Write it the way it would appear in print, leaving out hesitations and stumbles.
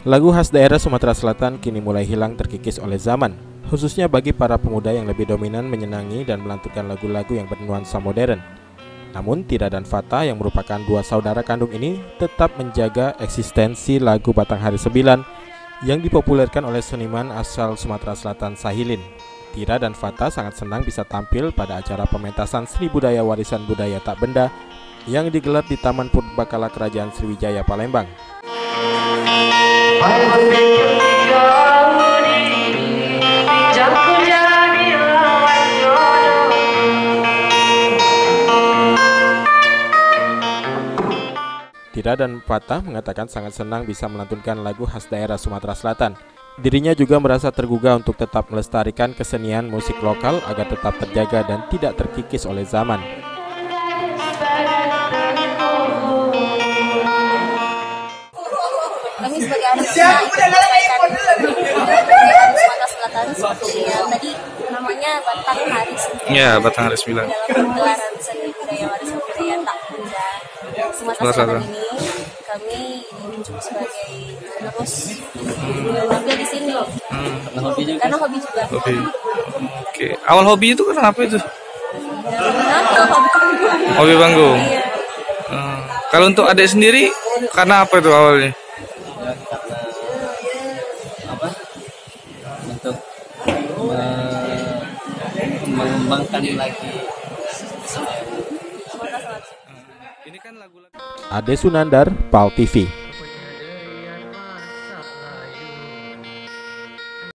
Lagu khas daerah Sumatera Selatan kini mulai hilang terkikis oleh zaman, khususnya bagi para pemuda yang lebih dominan menyenangi dan melantunkan lagu-lagu yang bernuansa modern. Namun Tira dan Fata yang merupakan dua saudara kandung ini tetap menjaga eksistensi lagu Batang Hari 9 yang dipopulerkan oleh seniman asal Sumatera Selatan Sahilin. Tira dan Fata sangat senang bisa tampil pada acara pementasan seni budaya warisan budaya tak benda yang digelar di Taman Purbakala Kerajaan Sriwijaya Palembang. Tira dan Fata mengatakan sangat senang bisa melantunkan lagu khas daerah Sumatera Selatan. Dirinya juga merasa tergugah untuk tetap melestarikan kesenian musik lokal agar tetap terjaga dan tidak terkikis oleh zaman. Kami sebagai anak ikut menyampaikan kebudayaan Sumatera Selatan seperti yang tadi namanya Batang Hari 9. Ya, Batang Hari 9. Dalam gelaran seni budaya warisan budaya tak benda Sumatera Selatan ini, kami diunjuk sebagai penerus tampil di sini. Karena hobi juga. Hobi. Oke, awal hobi itu kenapa itu? Karena hobi panggung. Hobi panggung. Iya. Kalau untuk adik sendiri, karena apa itu awalnya? Untuk mengembangkan lagi Ini kan lagu-lagu Ade Sunandar, PAL TV.